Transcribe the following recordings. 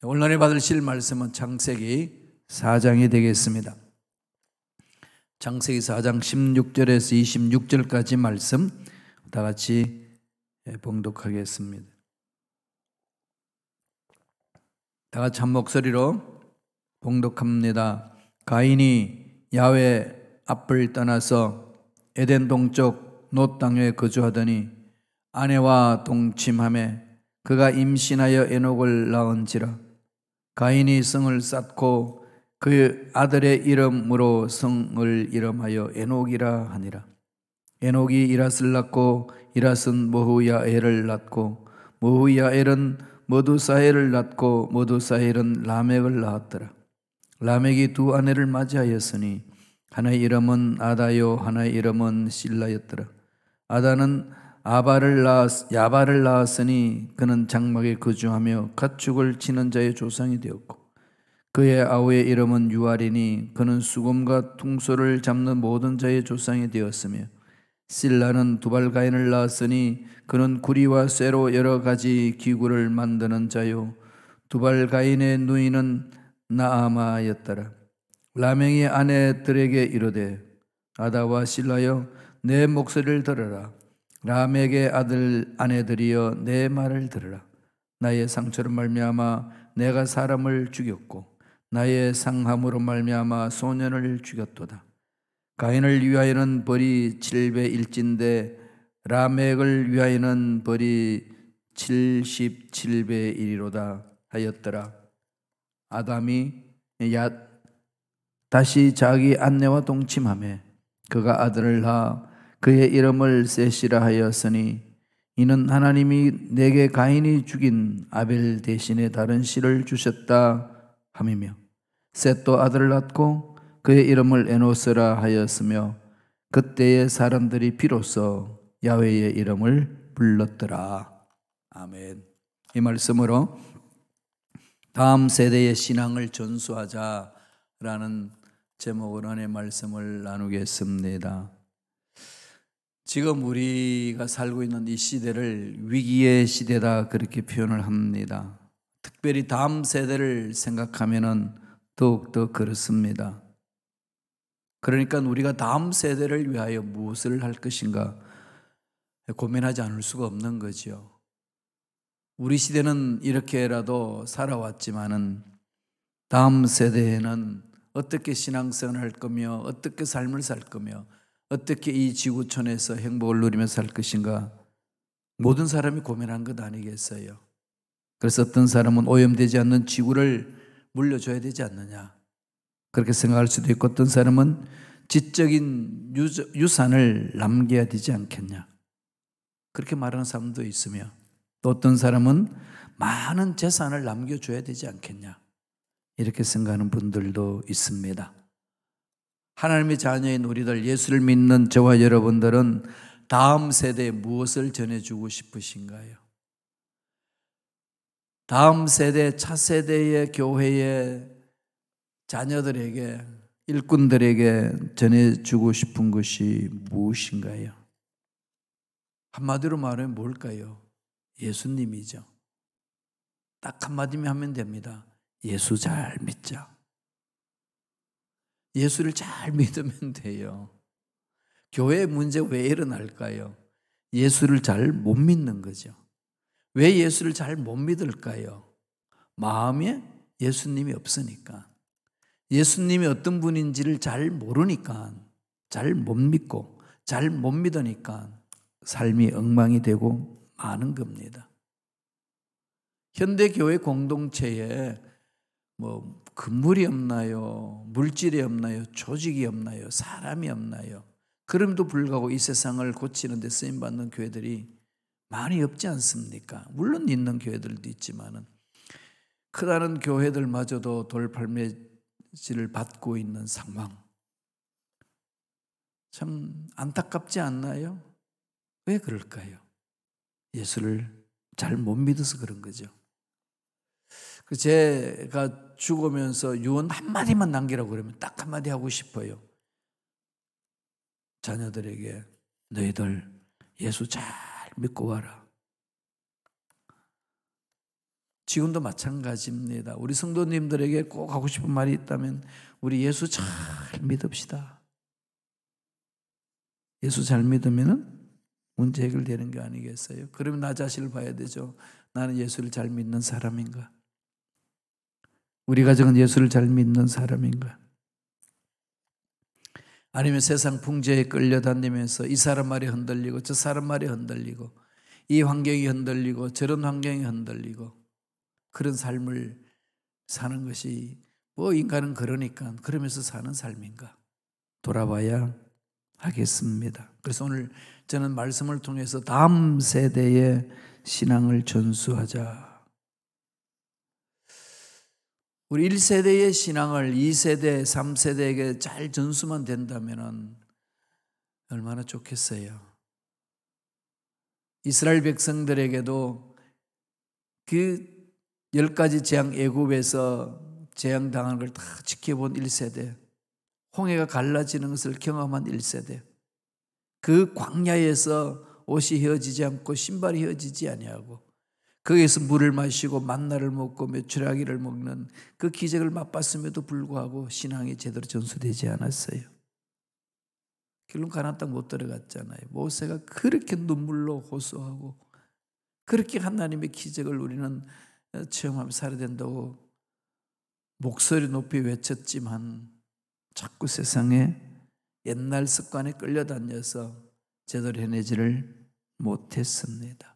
오늘 받으실 말씀은 창세기 4장이 되겠습니다. 창세기 4장 16절에서 26절까지 말씀 다 같이 봉독하겠습니다. 다 같이 한 목소리로 봉독합니다. 가인이 야훼 앞을 떠나서 에덴 동쪽 놋 땅에 거주하더니 아내와 동침하며 그가 임신하여 에녹을 낳은지라. 가인이 성을 쌓고 그 아들의 이름으로 성을 이름하여 에녹이라 하니라. 에녹이 이랏을 낳고 이랏은 머후야엘을 낳고 머후야엘은 머두사엘을 낳고 머두사엘은 라멕을 낳았더라. 라멕이 두 아내를 맞이하였으니 하나의 이름은 아다요 하나의 이름은 실라였더라. 아다는 야발을 낳았으니 그는 장막에 거주하며 가축을 치는 자의 조상이 되었고 그의 아우의 이름은 유알이니 그는 수금과 퉁소를 잡는 모든 자의 조상이 되었으며 실라는 두발가인을 낳았으니 그는 구리와 쇠로 여러 가지 기구를 만드는 자요 두발가인의 누이는 나아마였더라. 라멕이 아내들에게 이르되 아다와 실라여 내 목소리를 들으라. 라멕의 아내들이여 내 말을 들으라. 나의 상처로 말미암아 내가 사람을 죽였고 나의 상함으로 말미암아 소년을 죽였도다. 가인을 위하여는 벌이 700일진데 라멕을 위하여는 벌이 77배 1이로다 하였더라. 아담이 다시 자기 아내와 동침하며 그가 아들을 낳아 그의 이름을 셋이라 하였으니 이는 하나님이 내게 가인이 죽인 아벨 대신에 다른 씨를 주셨다 함이며 셋도 아들을 낳고 그의 이름을 에노스라 하였으며 그때의 사람들이 비로소 야훼의 이름을 불렀더라. 아멘. 이 말씀으로 다음 세대의 신앙을 전수하자라는 제목으로 하나님의 말씀을 나누겠습니다. 지금 우리가 살고 있는 이 시대를 위기의 시대다 그렇게 표현을 합니다. 특별히 다음 세대를 생각하면은 더욱더 그렇습니다. 그러니까 우리가 다음 세대를 위하여 무엇을 할 것인가 고민하지 않을 수가 없는 거죠. 우리 시대는 이렇게라도 살아왔지만은 다음 세대에는 어떻게 신앙생활을 할 거며 어떻게 삶을 살 거며 어떻게 이 지구촌에서 행복을 누리며 살 것인가 모든 사람이 고민한 것 아니겠어요? 그래서 어떤 사람은 오염되지 않는 지구를 물려줘야 되지 않느냐 그렇게 생각할 수도 있고 어떤 사람은 지적인 유산을 남겨야 되지 않겠냐 그렇게 말하는 사람도 있으며 또 어떤 사람은 많은 재산을 남겨줘야 되지 않겠냐 이렇게 생각하는 분들도 있습니다. 하나님의 자녀인 우리들 예수를 믿는 저와 여러분들은 다음 세대에 무엇을 전해주고 싶으신가요? 다음 세대, 차세대의 교회의 자녀들에게 일꾼들에게 전해주고 싶은 것이 무엇인가요? 한마디로 말하면 뭘까요? 예수님이죠. 딱 한마디면 하면 됩니다. 예수 잘 믿자. 예수를 잘 믿으면 돼요. 교회의 문제 왜 일어날까요? 예수를 잘 못 믿는 거죠. 왜 예수를 잘 못 믿을까요? 마음에 예수님이 없으니까. 예수님이 어떤 분인지를 잘 모르니까, 잘 못 믿고, 잘 못 믿으니까 삶이 엉망이 되고 마는 겁니다. 현대교회 공동체에 건물이 없나요? 물질이 없나요? 조직이 없나요? 사람이 없나요? 그럼에도 불구하고 이 세상을 고치는 데 쓰임받는 교회들이 많이 없지 않습니까? 물론 있는 교회들도 있지만은 크다는 교회들마저도 돌팔매질을 받고 있는 상황. 참 안타깝지 않나요? 왜 그럴까요? 예수를 잘 못 믿어서 그런 거죠. 제가 죽으면서 유언 한마디만 남기라고 그러면 딱 한마디 하고 싶어요. 자녀들에게 너희들 예수 잘 믿고 와라. 지금도 마찬가지입니다. 우리 성도님들에게 꼭 하고 싶은 말이 있다면 우리 예수 잘 믿읍시다. 예수 잘 믿으면 문제 해결되는 게 아니겠어요? 그러면 나 자신을 봐야 되죠. 나는 예수를 잘 믿는 사람인가? 우리 가정은 예수를 잘 믿는 사람인가? 아니면 세상 풍조에 끌려다니면서 이 사람 말이 흔들리고 저 사람 말이 흔들리고 이 환경이 흔들리고 저런 환경이 흔들리고 그런 삶을 사는 것이 뭐 인간은 그러니까 그러면서 사는 삶인가? 돌아봐야 하겠습니다. 그래서 오늘 저는 말씀을 통해서 다음 세대의 신앙을 전수하자. 우리 1세대의 신앙을 2세대, 3세대에게 잘 전수만 된다면 얼마나 좋겠어요. 이스라엘 백성들에게도 그 10가지 재앙 애굽에서 재앙당한 걸 다 지켜본 1세대, 홍해가 갈라지는 것을 경험한 1세대, 그 광야에서 옷이 헤어지지 않고 신발이 헤어지지 아니하고 거기에서 물을 마시고 만나를 먹고 메추라기를 먹는 그 기적을 맛봤음에도 불구하고 신앙이 제대로 전수되지 않았어요. 결국 가나안 땅 못 들어갔잖아요. 모세가 그렇게 눈물로 호소하고 그렇게 하나님의 기적을 우리는 체험하며 살아야 된다고 목소리 높이 외쳤지만 자꾸 세상에 옛날 습관에 끌려다녀서 제대로 해내지를 못했습니다.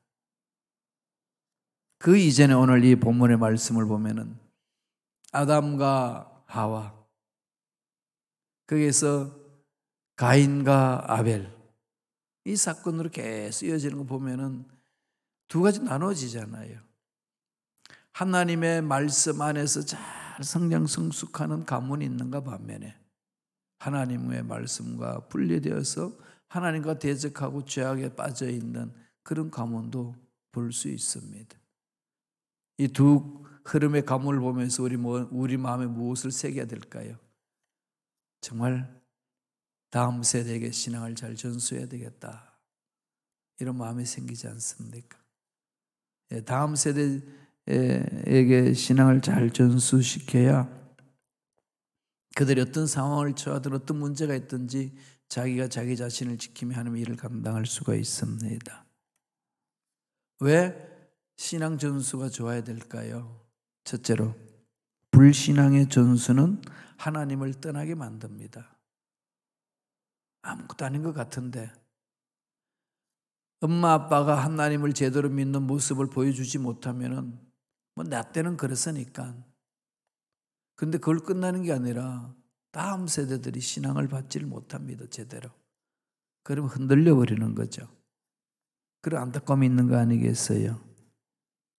그 이전에 오늘 이 본문의 말씀을 보면은 아담과 하와, 거기에서 가인과 아벨, 이 사건으로 계속 이어지는 거 보면은 두 가지 나눠지잖아요. 하나님의 말씀 안에서 잘 성장성숙하는 가문이 있는가 반면에 하나님의 말씀과 분리되어서 하나님과 대적하고 죄악에 빠져 있는 그런 가문도 볼 수 있습니다. 이 두 흐름의 가문을 보면서 우리 마음에 무엇을 새겨야 될까요? 정말 다음 세대에게 신앙을 잘 전수해야 되겠다, 이런 마음이 생기지 않습니까? 다음 세대에게 신앙을 잘 전수시켜야 그들이 어떤 상황을 처하든 어떤 문제가 있든지 자기가 자기 자신을 지키며 하나님의 일을 감당할 수가 있습니다. 왜 신앙 전수가 좋아야 될까요? 첫째로 불신앙의 전수는 하나님을 떠나게 만듭니다. 아무것도 아닌 것 같은데 엄마 아빠가 하나님을 제대로 믿는 모습을 보여주지 못하면은 뭐 나 때는 그랬으니까. 근데 그걸 끝나는 게 아니라 다음 세대들이 신앙을 받지를 못합니다, 제대로. 그러면 흔들려 버리는 거죠. 그런 안타까움이 있는 거 아니겠어요?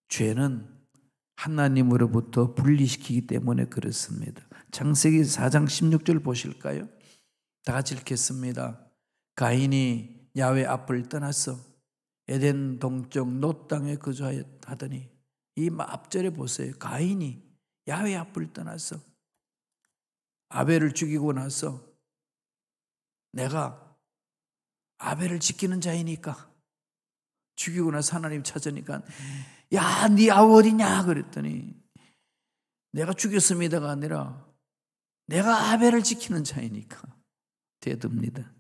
죄는 하나님으로부터 분리시키기 때문에 그렇습니다. 창세기 4장 16절 보실까요? 다 같이 읽겠습니다. 가인이 야훼 앞을 떠났어 에덴 동쪽 놋 땅에 거주하더니, 이 앞절에 보세요. 가인이 야훼 앞을 떠났어. 아벨을 죽이고 나서 내가 아벨을 지키는 자이니까, 죽이고 나서 하나님 찾으니까 야, 네 아우 어디냐 그랬더니 내가 죽였습니다가 아니라 내가 아벨을 지키는 자이니까 대듭니다.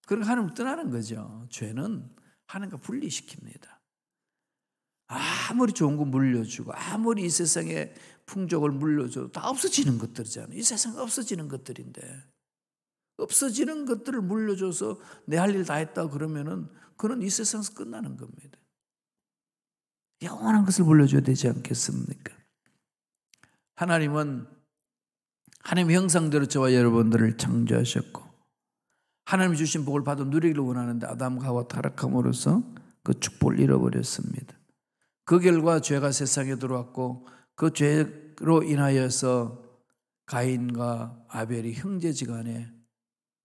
그러니까 하나님 떠나는 거죠. 죄는 하나님과 분리시킵니다. 아무리 좋은 거 물려주고 아무리 이 세상의 풍족을 물려줘도 다 없어지는 것들이잖아요. 이 세상에 없어지는 것들인데 없어지는 것들을 물려줘서 내 할 일 다 했다 그러면은 그는 이 세상에서 끝나는 겁니다. 영원한 것을 물려줘야 되지 않겠습니까? 하나님은 하나님의 형상대로 저와 여러분들을 창조하셨고 하나님이 주신 복을 받아 누리기를 원하는데 아담과 하와 타락함으로써 그 축복을 잃어버렸습니다. 그 결과 죄가 세상에 들어왔고 그 죄로 인하여서 가인과 아벨이 형제지간에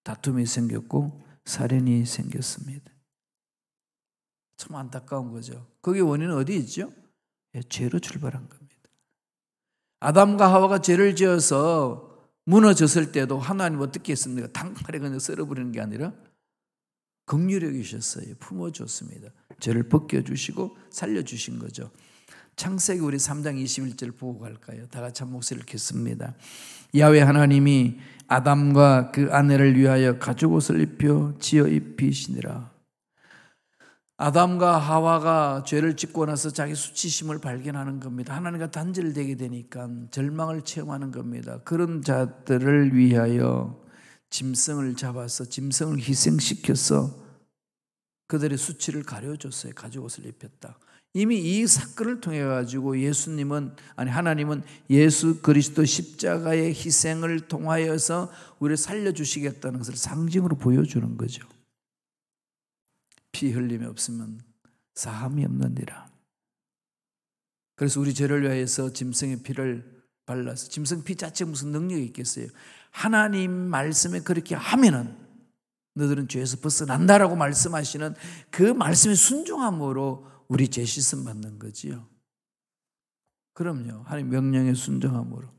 다툼이 생겼고 살인이 생겼습니다. 참 안타까운 거죠. 거기 원인은 어디 있죠? 죄로 출발한 겁니다. 아담과 하와가 죄를 지어서 무너졌을 때도 하나님 어떻게 했습니까? 당팔에 그냥 썰어버리는 게 아니라 긍휼히 여기셨어요. 품어줬습니다. 죄를 벗겨주시고 살려주신 거죠. 창세기 우리 3장 21절 보고 갈까요? 다 같이 한 목소리를 켰습니다. 야훼 하나님이 아담과 그 아내를 위하여 가죽옷을 입혀 지어 입히시니라. 아담과 하와가 죄를 짓고 나서 자기 수치심을 발견하는 겁니다. 하나님과 단절되게 되니까 절망을 체험하는 겁니다. 그런 자들을 위하여 짐승을 잡아서 짐승을 희생시켜서 그들의 수치를 가려줬어요. 가죽옷을 입혔다. 이미 이 사건을 통해 가지고 하나님은 예수 그리스도 십자가의 희생을 통하여서 우리를 살려주시겠다는 것을 상징으로 보여주는 거죠. 피 흘림이 없으면 사함이 없느니라. 그래서 우리 죄를 위하여서 짐승의 피를 발라서, 짐승 피 자체에 무슨 능력이 있겠어요? 하나님 말씀에 그렇게 하면은 너희들은 죄에서 벗어난다라고 말씀하시는 그 말씀에 순종함으로 우리 죄 씻음 받는 거지요. 그럼요. 하나님 명령에 순종함으로.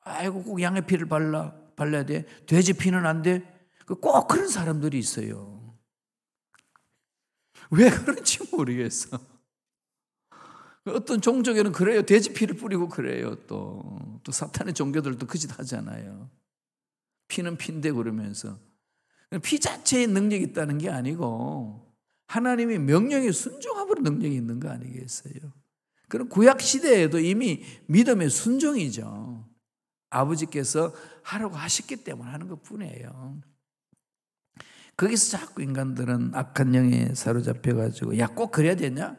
아이고 꼭 양의 피를 발라야 돼. 돼지 피는 안 돼. 꼭 그런 사람들이 있어요. 왜 그런지 모르겠어. 어떤 종족에는 그래요. 돼지 피를 뿌리고 그래요. 또 사탄의 종교들도 그 짓 하잖아요. 피는 피인데 그러면서. 피 자체에 능력이 있다는 게 아니고 하나님이 명령에 순종함으로 능력이 있는 거 아니겠어요? 그럼 구약 시대에도 이미 믿음의 순종이죠. 아버지께서 하라고 하셨기 때문에 하는 것뿐이에요. 거기서 자꾸 인간들은 악한 영에 사로잡혀가지고 야 꼭 그래야 되냐?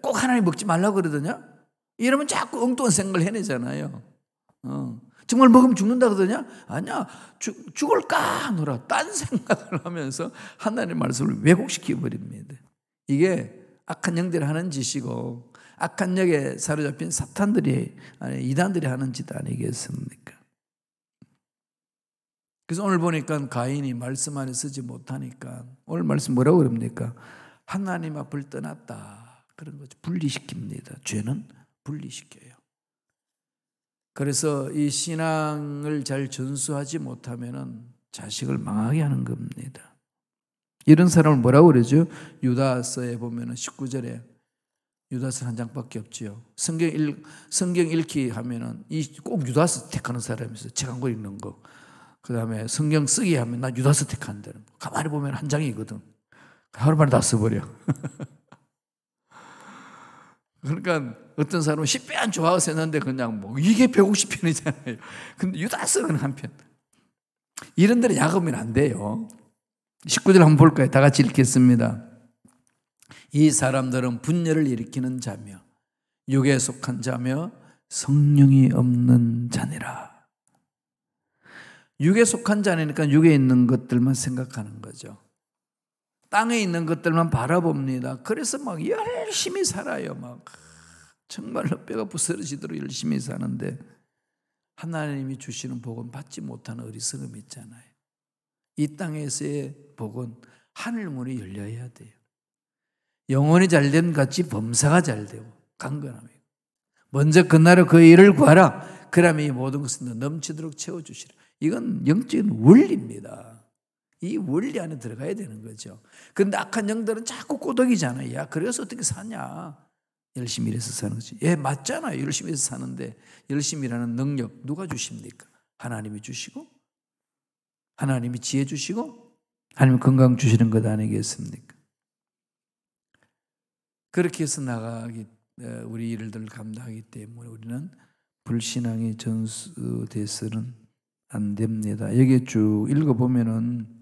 꼭 하나님 먹지 말라고 그러더냐? 이러면 자꾸 엉뚱한 생각을 해내잖아요. 정말 먹으면 죽는다 그러더냐? 아니야, 죽을까 하노라 딴 생각을 하면서 하나님의 말씀을 왜곡시켜 버립니다. 이게 악한 영들이 하는 짓이고 악한 영에 사로잡힌 사탄들이, 이단들이 하는 짓 아니겠습니까? 그래서 오늘 보니까 가인이 말씀 안에 서지 못하니까 오늘 말씀 뭐라고 그럽니까? 하나님 앞을 떠났다. 그런 거죠. 분리시킵니다. 죄는 분리시켜요. 그래서 이 신앙을 잘 전수하지 못하면 자식을 망하게 하는 겁니다. 이런 사람을 뭐라고 그러죠? 유다서에 보면 19절에 유다서 한 장밖에 없지요. 성경 읽기 하면은 꼭 유다서 택하는 사람이 있어요. 책 한 권 읽는 거. 그 다음에 성경 쓰기 하면 나 유다서 택한다는 거. 가만히 보면 한 장이거든. 하루만에 다 써버려. 그러니까 어떤 사람은 10편 좋아서 했는데 그냥 이게 150편이잖아요. 근데 유다서는 한 편. 이런 데는 야곱이면 안 돼요. 19절 한번 볼까요? 다 같이 읽겠습니다. 이 사람들은 분열을 일으키는 자며 육에 속한 자며 성령이 없는 자니라. 육에 속한 자니까 육에 있는 것들만 생각하는 거죠. 땅에 있는 것들만 바라봅니다. 그래서 막 열심히 살아요. 막 정말로 뼈가 부스러지도록 열심히 사는데 하나님이 주시는 복은 받지 못하는 어리석음이 있잖아요. 이 땅에서의 복은 하늘 문이 열려야 돼요. 영혼이 잘된 같이 범사가 잘 되고 강건함이고 먼저 그 나라 그 일을 구하라. 그러면 이 모든 것은 넘치도록 채워주시라. 이건 영적인 원리입니다. 이 원리 안에 들어가야 되는 거죠. 그런데 악한 영들은 자꾸 꼬덕이잖아요. 야, 그래서 어떻게 사냐? 열심히 일해서 사는 거지. 예, 맞잖아요. 열심히 해서 사는데 열심히 일하는 능력 누가 주십니까? 하나님이 주시고 하나님이 지혜 주시고 하나님이 건강 주시는 것 아니겠습니까? 그렇게 해서 우리 일들을 감당하기 때문에 우리는 불신앙이 전수돼서는 안 됩니다. 여기 쭉 읽어보면은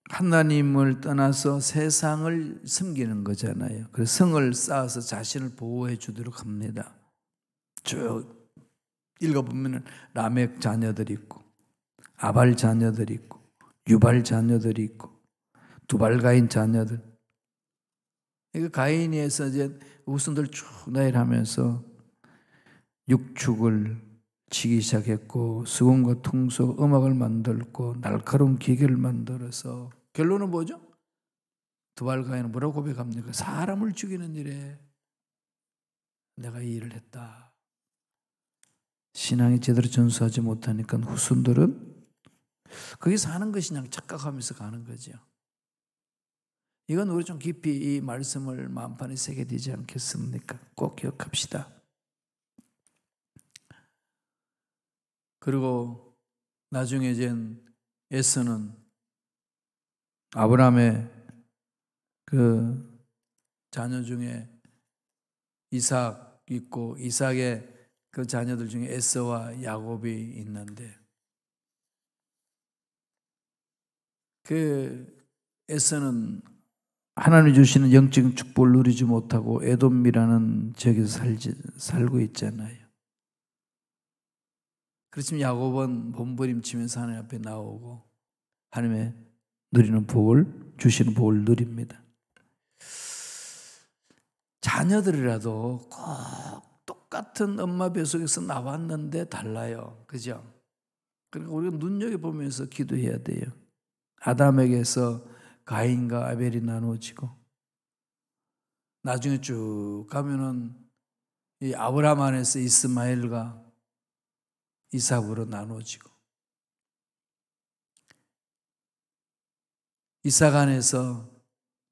하나님을 떠나서 세상을 섬기는 거잖아요. 그래서 성을 쌓아서 자신을 보호해 주도록 합니다. 쭉 읽어보면은 라멕 자녀들이 있고 아발 자녀들이 있고 유발 자녀들이 있고 두발가인 자녀들. 이거 가인에서 이제 후손들 쭉 나열하면서 육축을 치기 시작했고 수건과 통속, 음악을 만들고 날카로운 기계를 만들어서 결론은 뭐죠? 두발가인은 뭐라고 고백합니까? 사람을 죽이는 일에 내가 이 일을 했다. 신앙이 제대로 전수하지 못하니까 후손들은 거기서 하는 것이 그냥 착각하면서 가는 거죠. 이건 우리 좀 깊이 이 말씀을 마음판에 새겨야 되지 않겠습니까? 꼭 기억합시다. 그리고 나중에 이젠 에서는 아브라함의 그 자녀 중에 이삭 있고 이삭의 그 자녀들 중에 에서와 야곱이 있는데 그 에서는 하나님이 주시는 영적인 축복을 누리지 못하고 에돔이라는 지역에서 살고 있잖아요. 그렇지만 야곱은 몸부림치면서 하나님 앞에 나오고 하나님의 누리는 복을 주시는 복을 누립니다. 자녀들이라도 꼭 똑같은 엄마 뱃속에서 나왔는데 달라요. 그죠? 그러니까 우리가 눈여겨보면서 기도해야 돼요. 아담에게서 가인과 아벨이 나누어지고 나중에 쭉 가면은 이 아브라함 안에서 이스마엘과 이삭으로 나누어지고 이삭 안에서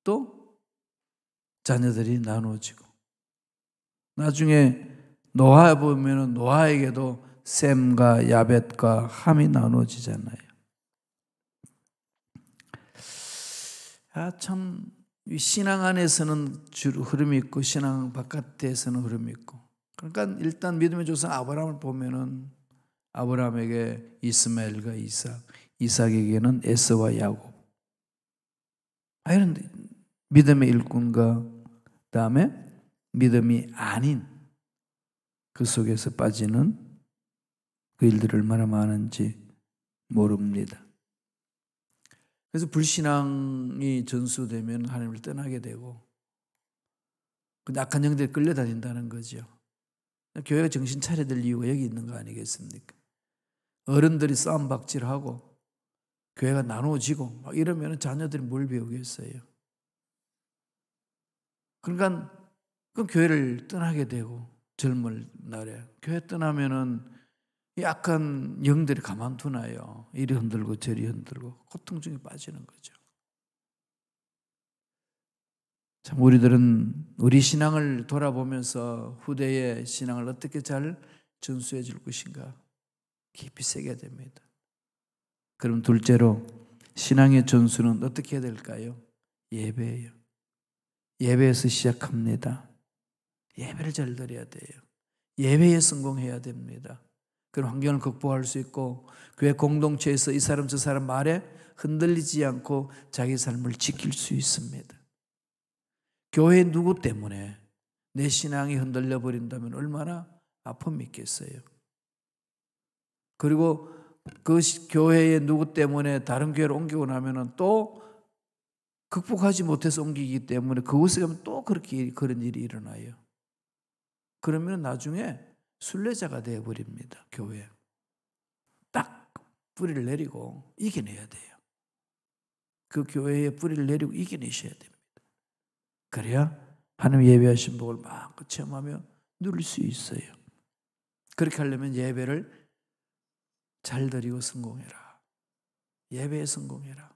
또 자녀들이 나누어지고 나중에 노아 보면은 노아에게도 셈과 야벳과 함이 나누어지잖아요. 참 신앙 안에서는 주로 흐름이 있고 신앙 바깥에서는 흐름이 있고 그러니까 일단 믿음의 조상 아브라함을 보면은 아브라함에게 이스마엘과 이삭, 이삭에게는 에서와 야곱. 이런 믿음의 일꾼과 그다음에 믿음이 아닌 그 속에서 빠지는 그 일들이 얼마나 많은지 모릅니다. 그래서 불신앙이 전수되면 하나님을 떠나게 되고 악한 영들이 끌려다닌다는 거죠. 교회가 정신 차려야 될 이유가 여기 있는 거 아니겠습니까? 어른들이 싸움박질하고 교회가 나누어지고 막 이러면 자녀들이 뭘 배우겠어요? 그러니까 그 교회를 떠나게 되고 젊을 날에 교회 떠나면은 이 악한 영들이 가만두나요? 이리 흔들고 저리 흔들고 고통 중에 빠지는 거죠. 참 우리들은 우리 신앙을 돌아보면서 후대의 신앙을 어떻게 잘 전수해 줄 것인가 깊이 새겨야 됩니다. 그럼 둘째로 신앙의 전수는 어떻게 해야 될까요? 예배예요. 예배에서 시작합니다. 예배를 잘 드려야 돼요. 예배에 성공해야 됩니다. 그런 환경을 극복할 수 있고 교회 공동체에서 이 사람 저 사람 말에 흔들리지 않고 자기 삶을 지킬 수 있습니다. 교회 누구 때문에 내 신앙이 흔들려 버린다면 얼마나 아픔이 있겠어요. 그리고 그 교회의 누구 때문에 다른 교회로 옮기고 나면은 또 극복하지 못해서 옮기기 때문에 그곳에 가면 또 그런 일이 일어나요. 그러면 나중에 순례자가 되어버립니다. 교회. 딱 뿌리를 내리고 이겨내야 돼요. 그 교회에 뿌리를 내리고 이겨내셔야 됩니다. 그래야 하나님 예배하신 복을 마음껏 체험하며 누릴 수 있어요. 그렇게 하려면 예배를 잘 드리고 성공해라. 예배에 성공해라.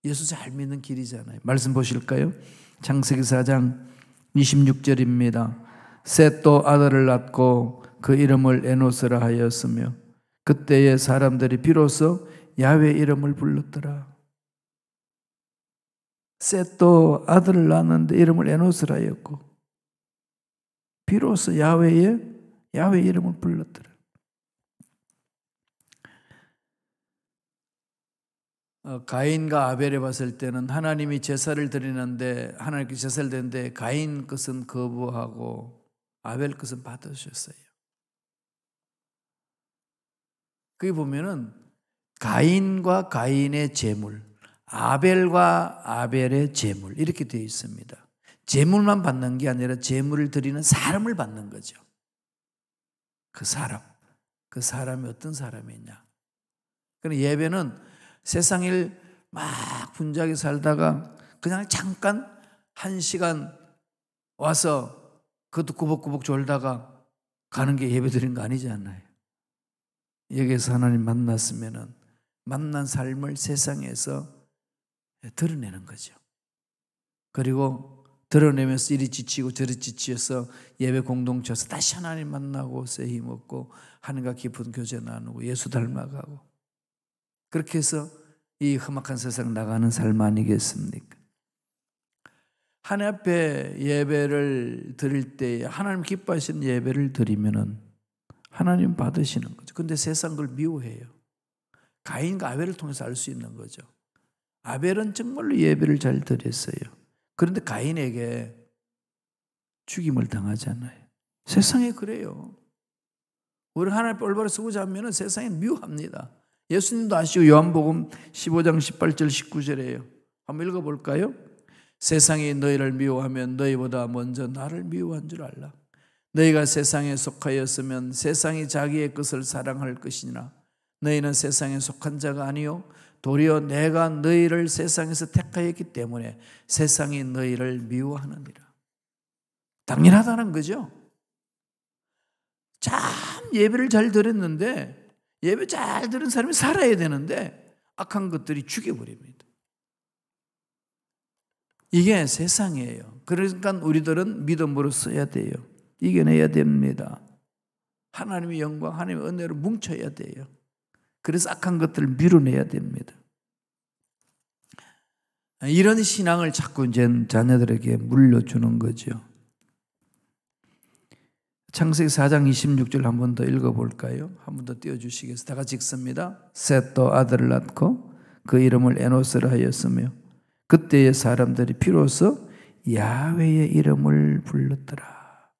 예수 잘 믿는 길이잖아요. 말씀 보실까요? 창세기 4장 26절입니다. 셋도 아들을 낳고 그 이름을 에노스라 하였으며 그때의 사람들이 비로소 야훼 이름을 불렀더라. 셋도 아들을 낳았는데 이름을 에노스라 하였고 비로소 야훼 이름을 불렀더라. 가인과 아벨에 봤을 때는 하나님이 제사를 드리는데 하나님께 제사를 드리는데 가인 것은 거부하고 아벨 것은 받으셨어요. 거기 보면은 가인과 가인의 제물, 아벨과 아벨의 제물 이렇게 되어 있습니다. 제물만 받는 게 아니라 제물을 드리는 사람을 받는 거죠. 그 사람이 어떤 사람이냐. 그럼 예배는 세상을 막 분주하게 살다가 그냥 잠깐 1시간 와서 그것도 꾸벅꾸벅 졸다가 가는 게 예배 드린 거 아니지 않나요? 여기에서 하나님 만났으면은 만난 삶을 세상에서 드러내는 거죠. 그리고 드러내면서 이리 지치고 저리 지치어서 예배 공동체에서 다시 하나님 만나고 새 힘없고 하나님과 깊은 교제 나누고 예수 닮아가고 그렇게 해서 이 험악한 세상 나가는 삶 아니겠습니까? 하나님 앞에 예배를 드릴 때 하나님 기뻐하시는 예배를 드리면은 하나님 받으시는 거죠. 근데 세상 그걸 미워해요. 가인과 아벨을 통해서 알 수 있는 거죠. 아벨은 정말로 예배를 잘 드렸어요. 그런데 가인에게 죽임을 당하잖아요. 세상에 그래요. 우리 하나님 앞에 올바로 서고자 하면 세상에 미워합니다. 예수님도 아시고 요한복음 15장 18절 19절이에요. 한번 읽어볼까요? 세상이 너희를 미워하면 너희보다 먼저 나를 미워한 줄 알라. 너희가 세상에 속하였으면 세상이 자기의 것을 사랑할 것이니라. 너희는 세상에 속한 자가 아니요 도리어 내가 너희를 세상에서 택하였기 때문에 세상이 너희를 미워하느니라. 당연하다는 거죠. 참 예배를 잘 드렸는데 예배 잘 드린 사람이 살아야 되는데 악한 것들이 죽여버립니다. 이게 세상이에요. 그러니까 우리들은 믿음으로 써야 돼요. 이겨내야 됩니다. 하나님의 영광, 하나님의 은혜로 뭉쳐야 돼요. 그래서 악한 것들을 밀어내야 됩니다. 이런 신앙을 자꾸 이제 자녀들에게 물려주는 거죠. 창세기 4장 26절 한 번 더 읽어볼까요? 한 번 더 띄워주시겠어요? 다 같이 읽습니다. 셋도 아들을 낳고 그 이름을 에노스라 하였으며 그때의 사람들이 비로소 야훼의 이름을 불렀더라.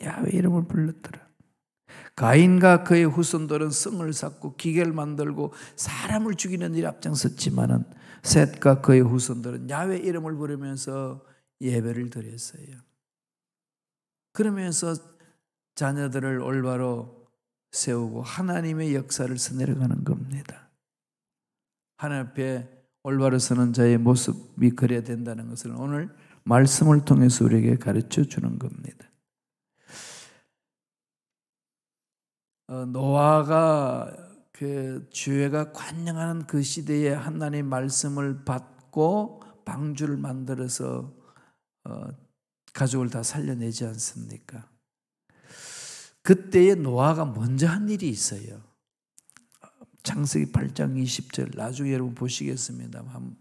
야훼의 이름을 불렀더라. 가인과 그의 후손들은 성을 쌓고 기계를 만들고 사람을 죽이는 일에 앞장섰지만은 셋과 그의 후손들은 야훼 이름을 부르면서 예배를 드렸어요. 그러면서 자녀들을 올바로 세우고 하나님의 역사를 써내려가는 겁니다. 하나님 앞에 올바로 서는 자의 모습이 그래야 된다는 것을 오늘 말씀을 통해서 우리에게 가르쳐 주는 겁니다. 노아가 그 죄가 관영하는 그 시대에 하나님의 말씀을 받고 방주를 만들어서 가족을 다 살려내지 않습니까? 그때에 노아가 먼저 한 일이 있어요. 창세기 8장 20절 나중에 여러분 보시겠습니다. 한번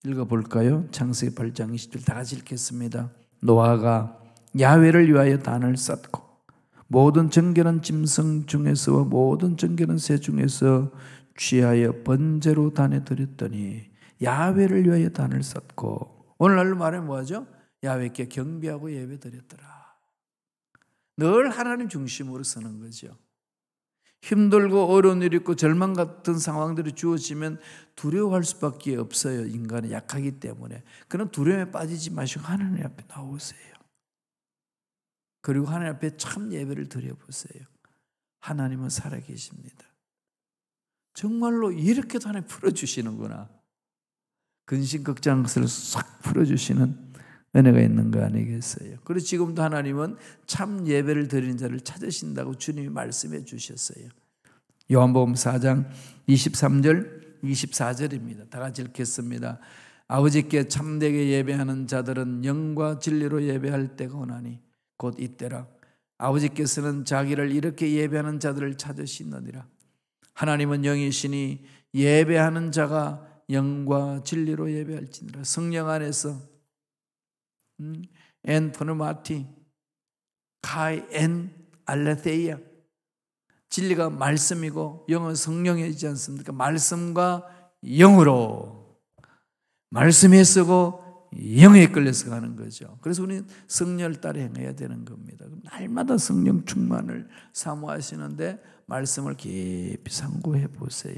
읽어볼까요? 창세기 8장 20절 다 같이 읽겠습니다. 노아가 야훼를 위하여 단을 쌓고 모든 정결한 짐승 중에서 모든 정결한 새 중에서 취하여 번제로 단에 드렸더니 야훼를 위하여 단을 쌓고 오늘날로 말하면 뭐하죠? 야훼께 경배하고 예배 드렸더라. 늘 하나님 중심으로 서는 거죠. 힘들고 어려운 일이 있고 절망 같은 상황들이 주어지면 두려워할 수밖에 없어요. 인간은 약하기 때문에. 그런 두려움에 빠지지 마시고 하나님 앞에 나오세요. 그리고 하나님 앞에 참 예배를 드려보세요. 하나님은 살아계십니다. 정말로 이렇게도 하나님 풀어주시는구나. 근심걱정한 것을 싹 풀어주시는 은혜가 있는 거 아니겠어요? 그리고 지금도 하나님은 참 예배를 드리는 자를 찾으신다고 주님이 말씀해 주셨어요. 요한복음 4장 23절 24절입니다. 다 같이 읽겠습니다. 아버지께 참되게 예배하는 자들은 영과 진리로 예배할 때가 오나니 곧 이때라. 아버지께서는 자기를 이렇게 예배하는 자들을 찾으시느니라. 하나님은 영이시니 예배하는 자가 영과 진리로 예배할지니라. 성령 안에서 엔 포르마티 카이 엔 알레테이아 진리가 말씀이고 영은 성령이지 않습니까? 말씀과 영으로 말씀에 쓰고 영에 끌려서 가는 거죠. 그래서 우리는 성령을 따라 행해야 되는 겁니다. 날마다 성령 충만을 사모하시는데 말씀을 깊이 상고해 보세요.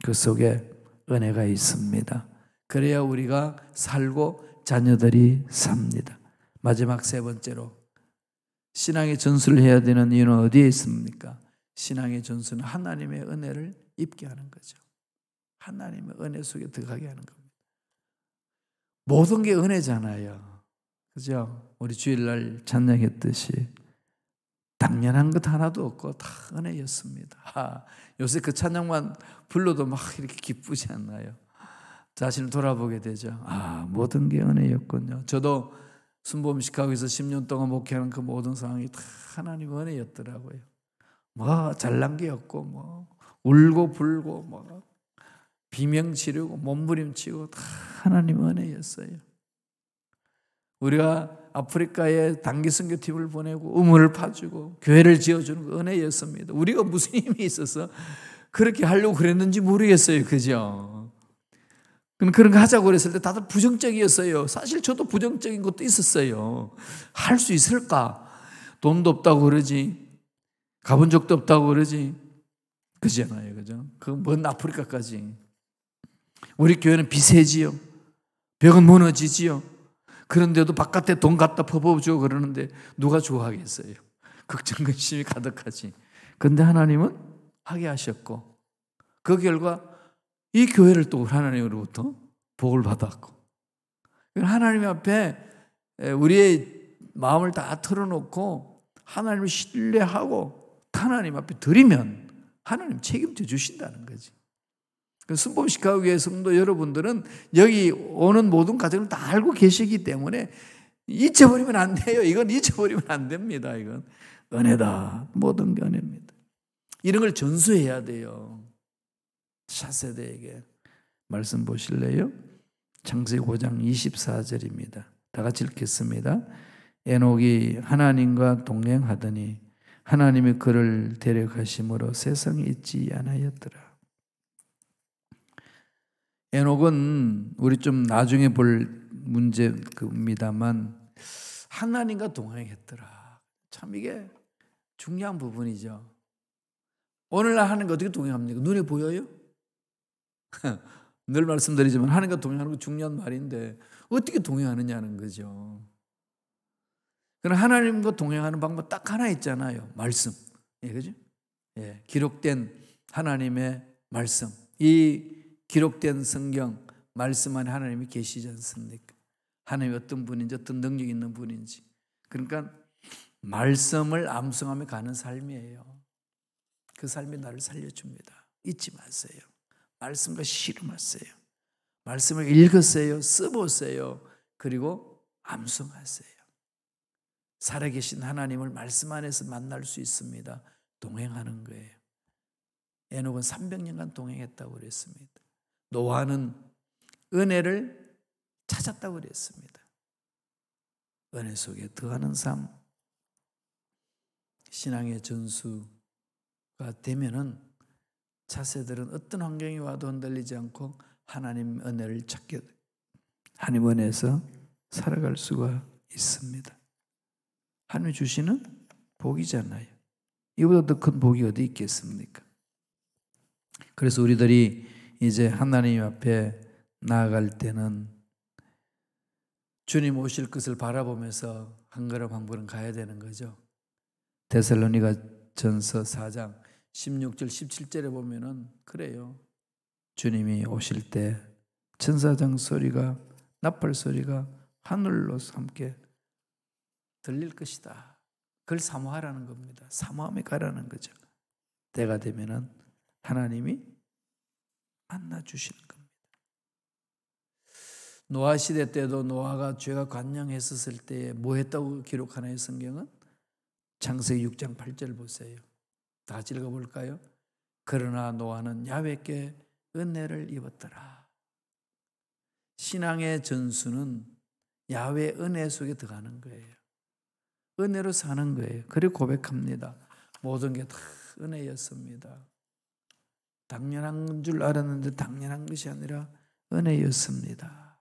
그 속에 은혜가 있습니다. 그래야 우리가 살고 자녀들이 삽니다. 마지막 세 번째로 신앙의 전수를 해야 되는 이유는 어디에 있습니까? 신앙의 전수는 하나님의 은혜를 입게 하는 거죠. 하나님의 은혜 속에 들어가게 하는 겁니다. 모든 게 은혜잖아요. 그죠? 우리 주일날 찬양했듯이 당연한 것 하나도 없고 다 은혜였습니다. 요새 그 찬양만 불러도 막 이렇게 기쁘지 않나요? 자신을 돌아보게 되죠. 모든 게 은혜였군요. 저도 순복음 시카고에서 10년 동안 목회하는 그 모든 상황이 다 하나님 은혜였더라고요. 잘난 게 없고 울고 불고 비명 지르고 몸부림치고 다 하나님 은혜였어요. 우리가 아프리카에 단기 선교팀을 보내고 우물을 파주고 교회를 지어주는 거 은혜였습니다. 우리가 무슨 힘이 있어서 그렇게 하려고 그랬는지 모르겠어요. 그죠? 그런 거 하자고 그랬을 때 다들 부정적이었어요. 사실 저도 부정적인 것도 있었어요. 할 수 있을까? 돈도 없다고 그러지. 가본 적도 없다고 그러지. 그잖아요. 그죠? 그 먼 아프리카까지. 우리 교회는 비세지요. 벽은 무너지지요. 그런데도 바깥에 돈 갖다 퍼부어주고 그러는데 누가 좋아하겠어요? 걱정, 근심이 가득하지. 그런데 하나님은 하게 하셨고 그 결과 이 교회를 또 하나님으로부터 복을 받았고 하나님 앞에 우리의 마음을 다 털어놓고 하나님을 신뢰하고 하나님 앞에 드리면 하나님 책임져 주신다는 거지. 순복음 시카고교회 성도 여러분들은 여기 오는 모든 과정을 다 알고 계시기 때문에 잊어버리면 안 돼요. 이건 잊어버리면 안 됩니다. 이건 은혜다. 모든 게 은혜입니다. 이런 걸 전수해야 돼요. 차세대에게. 말씀 보실래요? 창세기 5장 24절입니다. 다 같이 읽겠습니다. 에녹이 하나님과 동행하더니 하나님이 그를 데려가심으로 세상에 있지 않았더라. 에녹은 우리 좀 나중에 볼 문제입니다만 하나님과 동행했더라. 참 이게 중요한 부분이죠. 오늘날 하나님과 어떻게 동행합니까? 눈에 보여요? 늘 말씀드리지만 하나님과 동행하는 거 중요한 말인데 어떻게 동행하느냐는 거죠. 그럼 하나님과 동행하는 방법 딱 하나 있잖아요. 말씀. 그죠? 기록된 하나님의 말씀. 이 기록된 성경 말씀 안에 하나님이 계시지 않습니까? 하나님이 어떤 분인지 어떤 능력이 있는 분인지. 그러니까 말씀을 암송하며 가는 삶이에요. 그 삶이 나를 살려줍니다. 잊지 마세요. 말씀과 씨름하세요. 말씀을 읽으세요. 써보세요. 그리고 암송하세요. 살아계신 하나님을 말씀 안에서 만날 수 있습니다. 동행하는 거예요. 에녹은 300년간 동행했다고 그랬습니다. 노아는 은혜를 찾았다고 그랬습니다. 은혜 속에 더하는 삶, 신앙의 전수가 되면은 차세들은 어떤 환경이 와도 흔들리지 않고 하나님 은혜를 찾게 돼요. 하나님 은혜에서 살아갈 수가 있습니다. 하나님 주시는 복이잖아요. 이보다 더 큰 복이 어디 있겠습니까? 그래서 우리들이 이제 하나님 앞에 나아갈 때는 주님 오실 것을 바라보면서 한 걸음 한 걸음 가야 되는 거죠. 데살로니가 전서 4장 16절 17절에 보면은 그래요. 주님이 오실 때 천사장 소리가 나팔 소리가 하늘로 함께 들릴 것이다. 그걸 사모하라는 겁니다. 사모함에 가라는 거죠. 때가 되면은 하나님이 만나 주시는 겁니다. 노아 시대 때도 노아가 죄가 관영했었을 때에 뭐 했다고 기록하나요? 성경은? 창세기 6장 8절 보세요. 다 같이 읽어볼까요? 그러나 노아는 야훼께 은혜를 입었더라. 신앙의 전수는 야훼 은혜 속에 들어가는 거예요. 은혜로 사는 거예요. 그리고 고백합니다. 모든 게 다 은혜였습니다. 당연한 줄 알았는데 당연한 것이 아니라 은혜였습니다.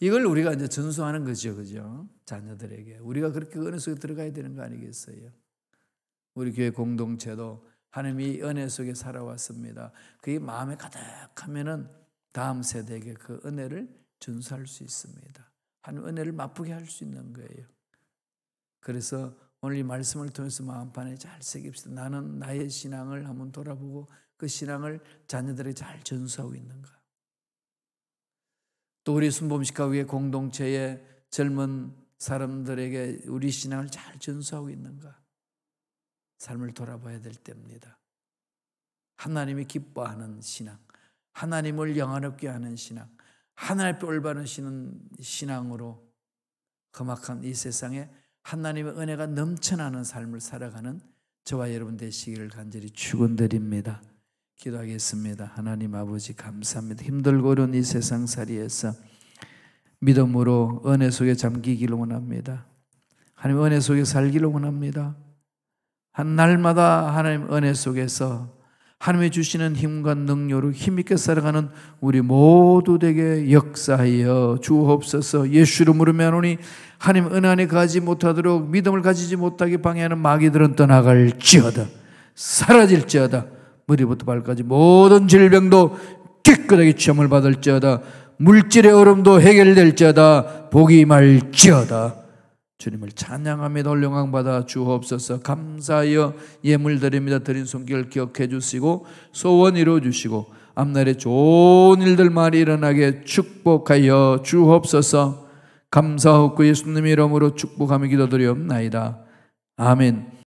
이걸 우리가 이제 전수하는 거죠. 그죠? 자녀들에게. 우리가 그렇게 은혜 속에 들어가야 되는 거 아니겠어요? 우리 교회 공동체도 하나님이 은혜 속에 살아왔습니다. 그게 마음에 가득하면은 다음 세대에게 그 은혜를 전수할 수 있습니다. 하나님 은혜를 맛보게 할 수 있는 거예요. 그래서 오늘 이 말씀을 통해서 마음판에 잘 새깁시다. 나는 나의 신앙을 한번 돌아보고 그 신앙을 자녀들에게 잘 전수하고 있는가. 또 우리 순복음시카고의 공동체의 젊은 사람들에게 우리 신앙을 잘 전수하고 있는가. 삶을 돌아봐야 될 때입니다. 하나님이 기뻐하는 신앙, 하나님을 영화롭게 하는 신앙, 하나님 앞에 올바른 신앙으로 험악한 이 세상에 하나님의 은혜가 넘쳐나는 삶을 살아가는 저와 여러분 되시기를 간절히 축원드립니다. 기도하겠습니다. 하나님 아버지 감사합니다. 힘들고 어려운 이 세상살이에서 믿음으로 은혜 속에 잠기기를 원합니다. 하나님 은혜 속에 살기를 원합니다. 한 날마다 하나님 은혜 속에서 하나님이 주시는 힘과 능력으로 힘있게 살아가는 우리 모두에게 역사하여 주옵소서. 예수 이름으로 명하노니 하나님 은혜 안에 가지 못하도록 믿음을 가지지 못하게 방해하는 마귀들은 떠나갈지어다, 사라질지어다. 머리부터 발까지 모든 질병도 깨끗하게 치험을 받을지어다. 물질의 어려움도 해결될지어다. 복이 임할지어다. 주님을 찬양하며 올영광 받아 주옵소서. 감사하여 예물 드립니다. 드린 손길 기억해 주시고 소원 이루어 주시고 앞날에 좋은 일들 많이 일어나게 축복하여 주옵소서. 감사하고 예수님 이름으로 축복하며 기도드리옵나이다. 아멘.